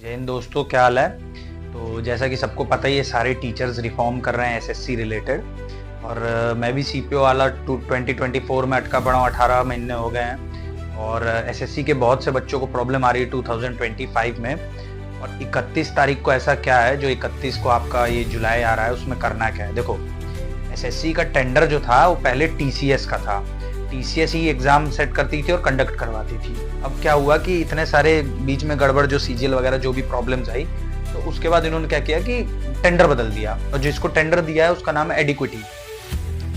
जय हिंद दोस्तों, क्या हाल है। तो जैसा कि सबको पता ही है, सारे टीचर्स रिफॉर्म कर रहे हैं एसएससी रिलेटेड। और मैं भी सीपीओ वाला 2024 में अटका पड़ा हूँ। 18 महीने हो गए हैं और एसएससी के बहुत से बच्चों को प्रॉब्लम आ रही है 2025 में। और 31 तारीख को ऐसा क्या है जो 31 को आपका ये जुलाई आ रहा है, उसमें करना क्या है। देखो, एसएससी का टेंडर जो था वो पहले टीसीएस का था। टीसीएस ही एग्जाम सेट करती थी और कंडक्ट करवाती थी। अब क्या हुआ कि इतने सारे बीच में गड़बड़, जो सीजीएल वगैरह जो भी प्रॉब्लम्स आई, तो उसके बाद इन्होंने क्या किया कि टेंडर बदल दिया। और जिसको टेंडर दिया है उसका नाम है एडिक्विटी।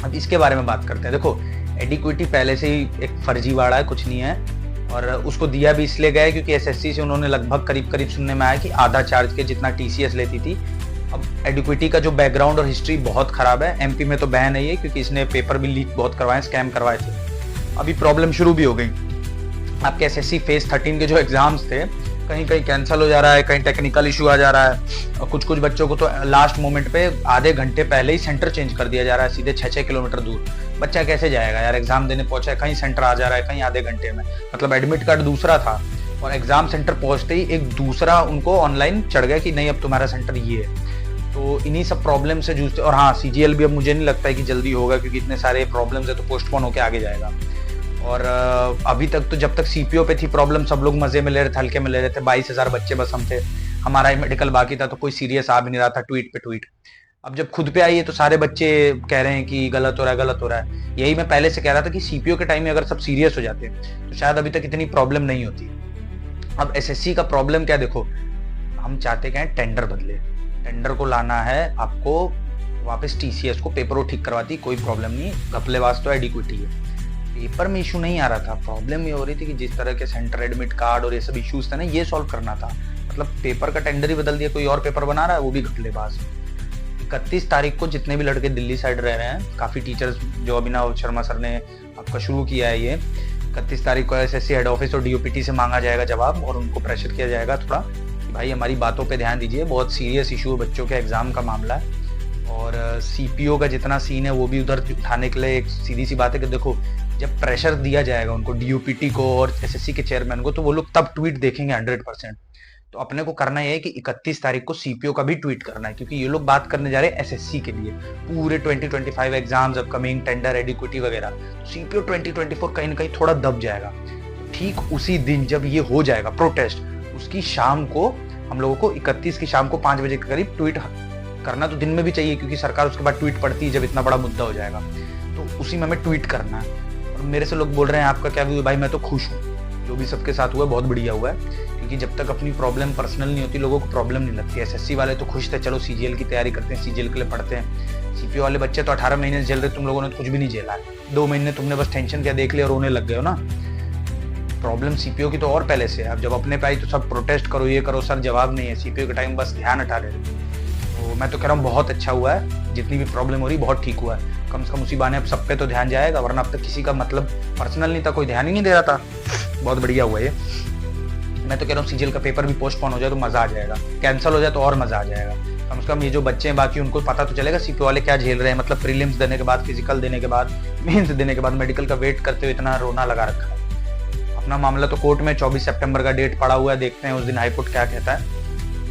अब इसके बारे में बात करते हैं। देखो, एडिक्विटी पहले से ही एक फर्जीवाड़ा है, कुछ नहीं है। और उसको दिया भी इसलिए गया क्योंकि एसएससी से उन्होंने लगभग करीब करीब सुनने में आया कि आधा चार्ज के जितना टीसीएस लेती थी। अब एडिक्विटी का जो बैकग्राउंड और हिस्ट्री बहुत खराब है। एमपी में तो बैन है ये, क्योंकि इसने पेपर भी लीक बहुत करवाए, स्कैम करवाए थे। अभी प्रॉब्लम शुरू भी हो गई। आपके एसएससी फेज 13 के जो एग्जाम्स थे, कहीं कहीं कैंसिल हो जा रहा है, कहीं टेक्निकल इशू आ जा रहा है। और कुछ कुछ बच्चों को तो लास्ट मोमेंट पे आधे घंटे पहले ही सेंटर चेंज कर दिया जा रहा है, सीधे 6-6 किलोमीटर दूर। बच्चा कैसे जाएगा यार, एग्जाम देने पहुंचा है, कहीं सेंटर आ जा रहा है, कहीं आधे घंटे में। मतलब एडमिट कार्ड दूसरा था और एग्जाम सेंटर पहुंचते ही एक दूसरा उनको ऑनलाइन चढ़ गया कि नहीं, अब तुम्हारा सेंटर ये है। तो इन्हीं सब प्रॉब्लम से जूझते। और हाँ, सीजीएल भी अब मुझे नहीं लगता है कि जल्दी होगा, क्योंकि इतने सारे प्रॉब्लम्स है, तो पोस्टपोन होकर आगे जाएगा। और अभी तक तो जब तक सीपीओ पे थी प्रॉब्लम, सब लोग मजे में ले रहे थे, हल्के में ले रहे थे। 22,000 बच्चे बस हम थे, हमारा ही मेडिकल बाकी था, तो कोई सीरियस आ भी नहीं रहा था, ट्वीट पे ट्वीट। अब जब खुद पे आई है तो सारे बच्चे कह रहे हैं कि गलत हो रहा है, गलत हो रहा है। यही मैं पहले से कह रहा था कि सीपीओ के टाइम में अगर सब सीरियस हो जाते तो शायद अभी तक इतनी प्रॉब्लम नहीं होती। अब एसएससी का प्रॉब्लम क्या, देखो, हम चाहते क्या है, टेंडर बदले। टेंडर को लाना है आपको वापस टीसीएस को, पेपर वो ठीक करवाती, कोई प्रॉब्लम नहीं। घपलेबाज तो एडिक्विटी है। पेपर में इशू नहीं आ रहा था, प्रॉब्लम ये हो रही थी कि जिस तरह के सेंटर एडमिट कार्ड और ये सब इश्यूज थे ना, ये सॉल्व करना था। मतलब पेपर का टेंडर ही बदल दिया, कोई और पेपर बना रहा है, वो भी घपलेबाज। 31 तारीख को जितने भी लड़के दिल्ली साइड रह रहे हैं, काफी टीचर्स जो अभिनव शर्मा सर ने आपका शुरू किया है, ये 31 तारीख को एसएससी हेड ऑफिस और डीओपीटी से मांगा जाएगा जवाब, और उनको प्रेशर किया जाएगा थोड़ा कि भाई हमारी बातों पे ध्यान दीजिए, बहुत सीरियस इशू है, बच्चों के एग्जाम का मामला है। और सीपीओ का जितना सीन है वो भी उधर उठाने के लिए एक सीधी सी बात है कि देखो, जब प्रेशर दिया जाएगा उनको, डीओपीटी को और एसएससी के चेयरमैन को, तो वो लोग तब ट्वीट देखेंगे 100%। तो अपने को करना यह है कि 31 तारीख को सीपीओ का भी ट्वीट करना है, क्योंकि ये लोग बात करने जा रहे हैं एसएससी के लिए, पूरे 2025 एग्जाम्स, अपकमिंग टेंडर, एडिक्विटी वगैरह। तो सीपीओ 2024 कहीं ना कहीं थोड़ा दब जाएगा। ठीक उसी दिन जब ये हो जाएगा प्रोटेस्ट, उसकी शाम को हम लोगों को 31 की शाम को 5 बजे के करीब ट्वीट करना, तो दिन में भी चाहिए क्योंकि सरकार उसके बाद ट्वीट पढ़ती है जब इतना बड़ा मुद्दा हो जाएगा, तो उसी में हमें ट्वीट करना है। और मेरे से लोग बोल रहे हैं आपका क्या व्यू है, भाई मैं तो खुश हूँ, जो भी सबके साथ हुआ है बहुत बढ़िया हुआ है, क्योंकि जब तक अपनी प्रॉब्लम पर्सनल नहीं होती, लोगों को प्रॉब्लम नहीं लगती। एसएससी वाले तो खुश थे, चलो सीजीएल की तैयारी करते हैं, सीजीएल के लिए पढ़ते हैं। सीपीओ वाले बच्चे तो 18 महीने झेल रहे, तुम लोगों ने कुछ भी नहीं झेला है। 2 महीने तुमने बस टेंशन क्या देख लिया, रोने लग गए हो ना। प्रॉब्लम सीपीओ की तो और पहले से है। अब जब अपने पे आई तो सब प्रोटेस्ट करो, ये करो, सर जवाब नहीं है, सीपीओ के टाइम बस ध्यान हटा रहे। तो मैं तो कह रहा हूँ बहुत अच्छा हुआ है, जितनी भी प्रॉब्लम हो रही बहुत ठीक हुआ है। कम से कम उसी बहाने अब सब पे तो ध्यान जाएगा, वरना अब तक किसी का मतलब पर्सनल नहीं था, कोई ध्यान ही नहीं दे रहा था। बहुत बढ़िया हुआ ये। मैं तो कह रहा हूँ सीजीएल का पेपर भी पोस्टपोन हो जाए तो मजा आ जाएगा, कैंसिल हो जाए तो और मजा आ जाएगा। कम से कम ये जो बच्चे हैं बाकी, उनको पता तो चलेगा सीपीओ वाले क्या झेल रहे हैं। मतलब प्रीलिम्स देने के बाद, फिजिकल देने के बाद, मेंस देने के बाद, मेडिकल का वेट करते हुए इतना रोना लगा रखा है। अपना मामला तो कोर्ट में 24 सितंबर का डेट पड़ा हुआ है, देखते हैं उस दिन हाईकोर्ट क्या कहता है।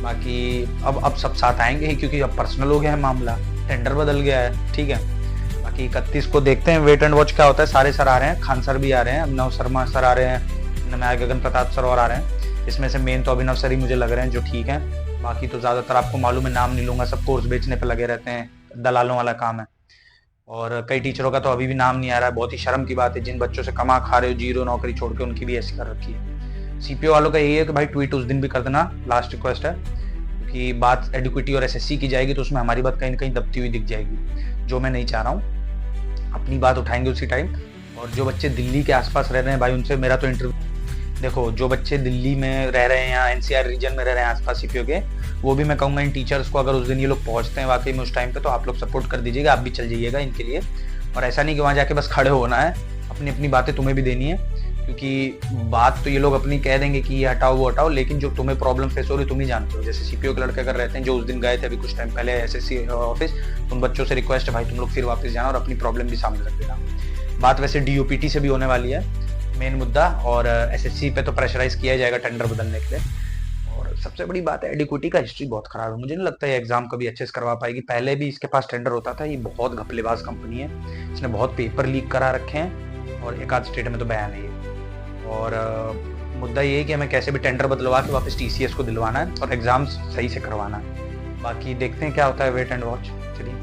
बाकी अब सब साथ आएंगे ही, क्योंकि अब पर्सनल हो गया है मामला, टेंडर बदल गया है, ठीक है। बाकी 31 को देखते हैं, वेट एंड वॉच क्या होता है। सारे सर आ रहे हैं, खान सर भी आ रहे हैं, अभिनव शर्मा सर आ रहे हैं, नया गगन प्रताप सर और आ रहे हैं। इसमें से मेन तो अभिनव सर ही मुझे लग रहे हैं जो ठीक है। बाकी तो ज्यादातर आपको मालूम है, नाम नहीं लूंगा, सब कोर्स बेचने पे लगे रहते हैं, दलालों वाला काम है। और कई टीचरों का तो अभी भी नाम नहीं आ रहा है, बहुत ही शर्म की बात है। जिन बच्चों से कमा खा रहे हो, जीरो नौकरी छोड़ के, उनकी भी ऐसी कर रखी है। सीपीओ वालों का यही है कि भाई ट्वीट उस दिन भी कर देना, लास्ट रिक्वेस्ट है, क्योंकि बात एडिक्विटी और एसएससी की जाएगी तो उसमें हमारी बात कहीं ना कहीं दबती हुई दिख जाएगी, जो मैं नहीं चाह रहा हूँ। अपनी बात उठाएंगे उसी टाइम। और जो बच्चे दिल्ली के आसपास रह रहे हैं भाई, उनसे मेरा तो इंटरव्यू, देखो जो बच्चे दिल्ली में रह रहे हैं या एनसीआर रीजन में रह रहे हैं आसपास सीपीओ के, वो भी मैं कहूँगा इन टीचर्स को, अगर उस दिन ये लोग पहुंचते हैं वाकई में उस टाइम पे, तो आप लोग सपोर्ट कर दीजिएगा, आप भी चल जाइएगा इनके लिए। और ऐसा नहीं कि वहाँ जाके बस खड़े होना है, अपनी अपनी बातें तुम्हें भी देनी है, क्योंकि बात तो ये लोग अपनी कह देंगे कि ये हटाओ वो हटाओ, लेकिन जो तुम्हें प्रॉब्लम फेस हो रही तुम ही जानते हो। जैसे सीपीओ के लड़के अगर रहते हैं, जो उस दिन गए थे अभी कुछ टाइम पहले एसएससी ऑफिस, उन बच्चों से रिक्वेस्ट है भाई तुम लोग फिर वापस जाना और अपनी प्रॉब्लम भी सामने रख देना। बात वैसे डीओपीटी से भी होने वाली है मेन मुद्दा, और एसएससी पे तो प्रेशराइज किया जाएगा टेंडर बदलने के लिए। और सबसे बड़ी बात है एडिक्विटी का हिस्ट्री बहुत खराब है। मुझे नहीं लगता ये एग्जाम कभी अच्छे से करवा पाएगी। पहले भी इसके पास टेंडर होता था। ये बहुत घपलेबाज कंपनी है, इसने बहुत पेपर लीक करा रखे हैं और एक आध स्टेट में तो बैन है ये। और मुद्दा ये है कि हमें कैसे भी टेंडर बदलवा के वापस TCS को दिलवाना है और एग्जाम सही से करवाना है। बाकी देखते हैं क्या होता है, वेट एंड वॉच। चलिए।